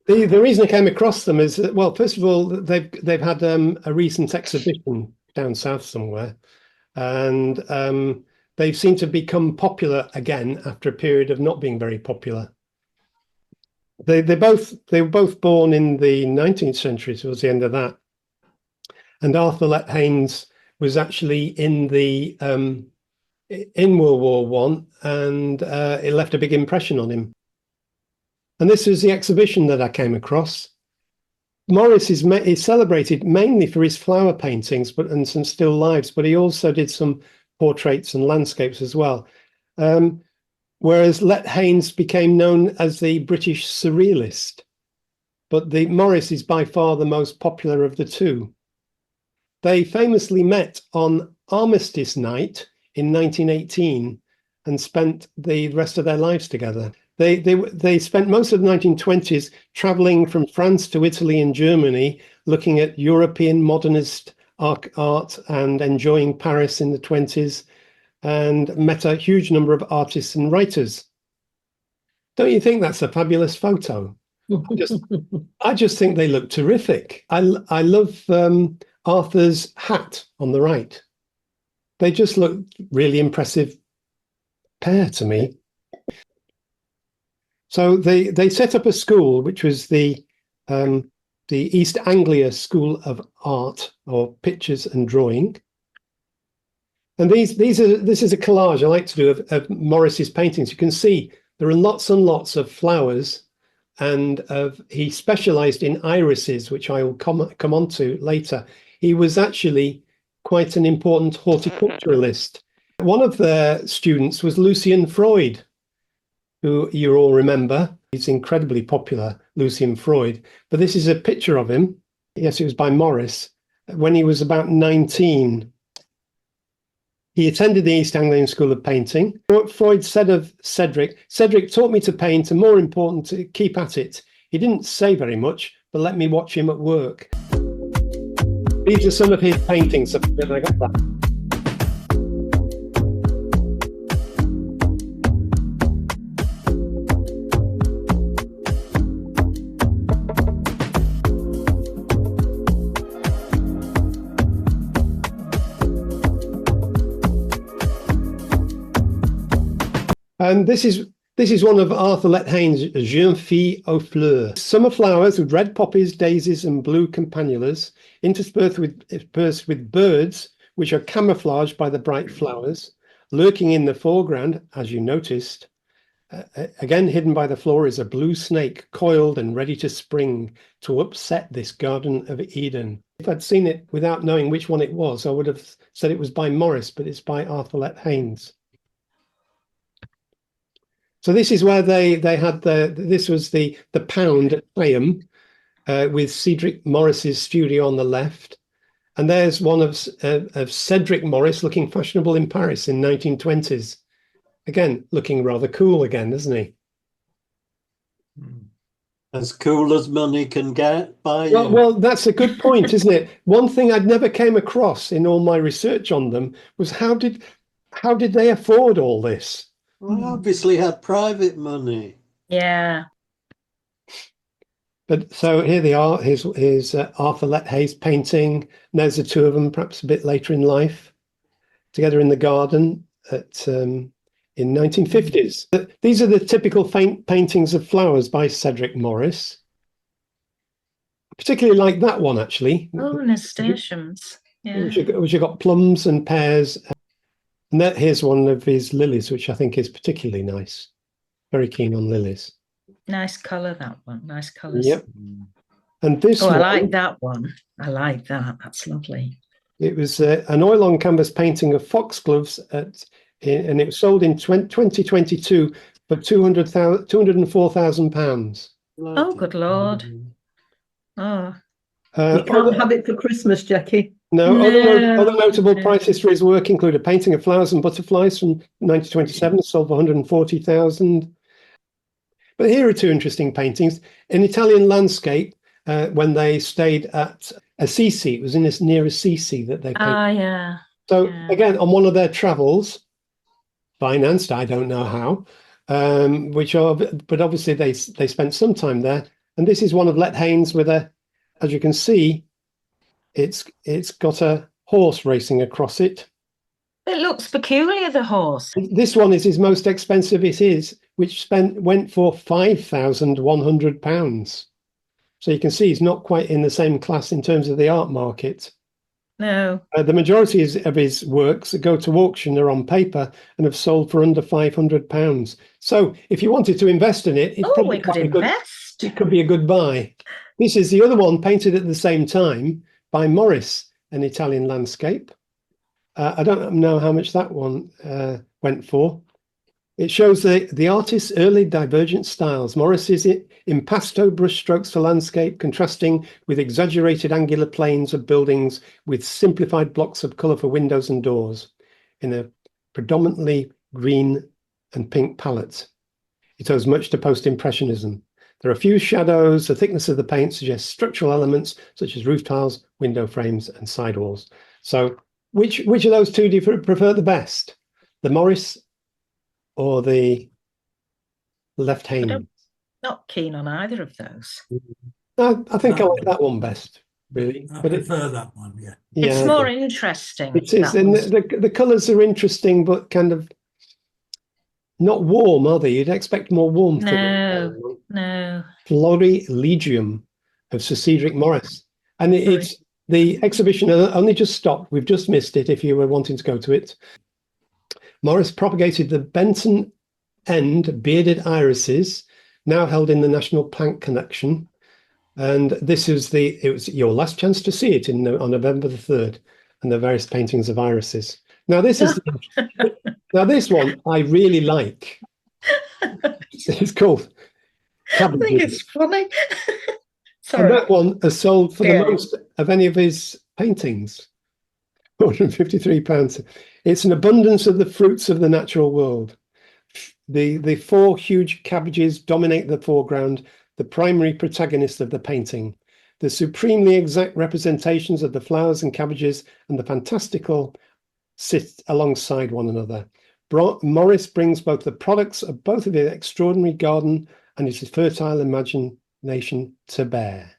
The reason I came across them is that, well, first of all, they've had a recent exhibition down south somewhere, and they seem to become popular again after a period of not being very popular. They were both born in the 19th century, towards the end of that. And Arthur Lett Haines was actually in the in World War One, and it left a big impression on him. And this was the exhibition that I came across. Morris is celebrated mainly for his flower paintings, and some still lifes, but he also did some portraits and landscapes as well. Whereas Lett Haines became known as the British surrealist, but Morris is by far the most popular of the two. They famously met on Armistice night in 1918 and spent the rest of their lives together. They spent most of the 1920s traveling from France to Italy and Germany, looking at European modernist art and enjoying Paris in the 20s, and met a huge number of artists and writers. Don't you think that's a fabulous photo? I just think they look terrific. I love Arthur's hat on the right. They just look really impressive pair to me. So they set up a school, which was the East Anglia School of Art, or Pictures and Drawing. And this is a collage I like to do of Morris's paintings. You can see there are lots and lots of flowers, and he specialised in irises, which I will come on to later. He was actually quite an important horticulturalist. One of their students was Lucian Freud, who you all remember. He's incredibly popular, Lucian Freud. But this is a picture of him. Yes, it was by Morris. When he was about 19, he attended the East Anglian School of Painting. What Freud said of Cedric taught me to paint, and more important, to keep at it. He didn't say very much, but let me watch him at work. These are some of his paintings. I got that. And this is one of Arthur Lett Haines' Jeune fille aux fleurs. Summer flowers with red poppies, daisies, and blue campanulas, interspersed with birds, which are camouflaged by the bright flowers, lurking in the foreground, as you noticed. Again, hidden by the floor is a blue snake, coiled and ready to spring to upset this Garden of Eden. If I'd seen it without knowing which one it was, I would have said it was by Morris, but it's by Arthur Lett Haines. So this is where they had this was the Pound at Graham, with Cedric Morris's studio on the left. And there's one of Cedric Morris looking fashionable in Paris in 1920s. Again, looking rather cool again, isn't he? As cool as money can get by you. Well, that's a good point, isn't it? One thing I'd never came across in all my research on them was how did they afford all this? Well, obviously had private money. Yeah. But so here they are. Here's Arthur Lett Haines painting. And there's the two of them, perhaps a bit later in life, together in the garden in 1950s. These are the typical paintings of flowers by Cedric Morris. I particularly like that one, actually. Oh, nasturtiums. Yeah. Which have got plums and pears. And here's one of his lilies, which I think is particularly nice. Very keen on lilies. Nice colour, that one. Nice colours. Yep. And this one, I like that one. I like that. That's lovely. It was an oil on canvas painting of foxgloves, and it was sold in 2022 for £204,000. Oh, good Lord. Oh. You can't have it for Christmas, Jackie. No. Other notable prices for his work include a painting of flowers and butterflies from 1927, sold for £140,000. But here are two interesting paintings. An Italian landscape, when they stayed at Assisi. It was near Assisi that they painted. Yeah. So again, on one of their travels, financed, I don't know how, but obviously they spent some time there. And this is one of Lett Haines with a, as you can see, it's got a horse racing across it. It looks peculiar, the horse. This one is his most expensive it is, which went for £5,100. So you can see he's not quite in the same class in terms of the art market. No. The majority of his works that go to auction are on paper and have sold for under £500. So if you wanted to invest in it, it's probably we could invest. It could be a good buy. This is the other one painted at the same time by Morris, an Italian landscape. I don't know how much that one went for. It shows the artist's early divergent styles. Morris's impasto brushstrokes for landscape, contrasting with exaggerated angular planes of buildings with simplified blocks of colour for windows and doors in a predominantly green and pink palette. It owes much to post-impressionism. There are few shadows. The thickness of the paint suggests structural elements such as roof tiles, window frames and sidewalls. So which of those two do you prefer the best? The Morris or the Lett Haines? Not keen on either of those. I think I like that one best, really. I But prefer that one, yeah. It's more interesting. It is, and the colours are interesting, but kind of not warm, are they? You'd expect more warmth. No. Florilegium of Sir Cedric Morris, and it's the exhibition only just stopped. We've just missed it. If you were wanting to go to it. Morris propagated the Benton End bearded irises, now held in the National Plant Collection. And this is it was your last chance to see it on November the 3rd, and the various paintings of irises. Now this is now this one I really like. It's called Cabbages. I think it's funny. Sorry. And that one has sold for the most of any of his paintings. £153. It's an abundance of the fruits of the natural world. The four huge cabbages dominate the foreground, the primary protagonist of the painting. The supremely exact representations of the flowers and cabbages and the fantastical sit alongside one another. Morris brings both the products of both of his extraordinary garden and his fertile imagination to bear.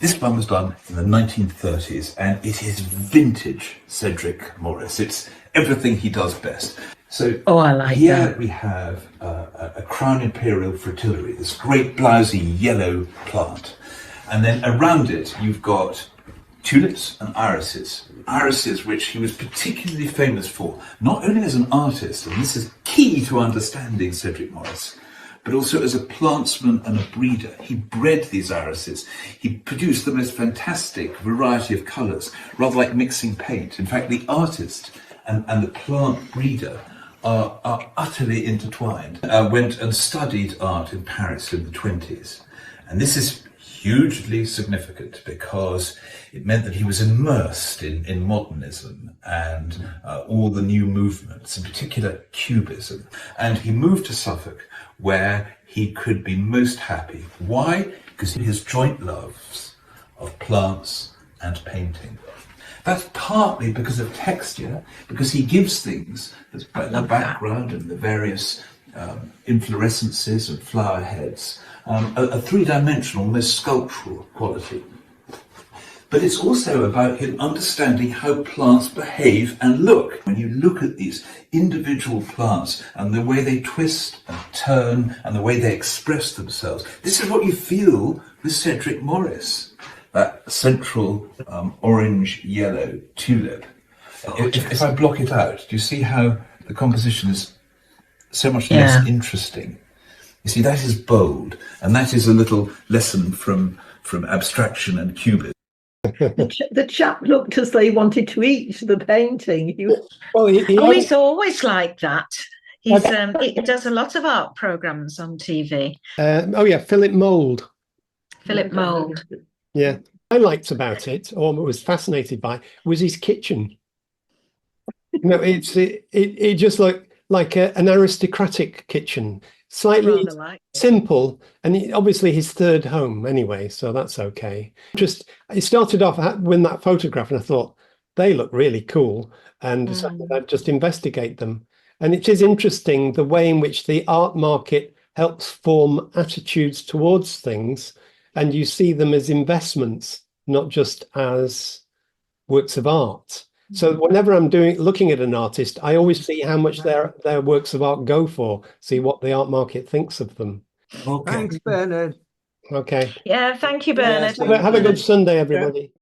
This one was done in the 1930s, and it is vintage Cedric Morris. It's everything he does best. So I like here that. we have a Crown Imperial fritillary, this great blousy yellow plant. And then around it, you've got tulips and irises. Irises, which he was particularly famous for, not only as an artist, and this is key to understanding Cedric Morris, but also as a plantsman and a breeder. He bred these irises. He produced the most fantastic variety of colours, rather like mixing paint. In fact, the artist and the plant breeder are utterly intertwined. Went and studied art in Paris in the 20s. And this is hugely significant because it meant that he was immersed in modernism and all the new movements, in particular cubism. And he moved to Suffolk, where he could be most happy. Why? Because of his joint loves of plants and painting. That's partly because of texture, because he gives things, the background and the various inflorescences and flower heads, a three-dimensional, almost sculptural quality. But it's also about him understanding how plants behave and look. When you look at these individual plants and the way they twist and turn and the way they express themselves, this is what you feel with Cedric Morris, that central orange-yellow tulip. If I block it out, do you see how the composition is so much less interesting? You see, that is bold, and that is a little lesson from abstraction and cubism. The chap looked as though he wanted to eat the painting. He's always like that. He does a lot of art programs on TV. Philip Mould. Philip Mould. Yeah, I liked about it, or was fascinated by, was his kitchen. It just looked like an aristocratic kitchen, slightly simple, and obviously his third home anyway, so that's okay. It started off with that photograph, and I thought they look really cool, and decided I'd just investigate them. And it is interesting the way in which the art market helps form attitudes towards things, and you see them as investments, not just as works of art. So whenever I'm looking at an artist, I always see how much their works of art go for, see what the art market thinks of them. Okay. Thanks, Bernard. Okay. Yeah, thank you, Bernard. Yeah, Have a good Sunday, everybody.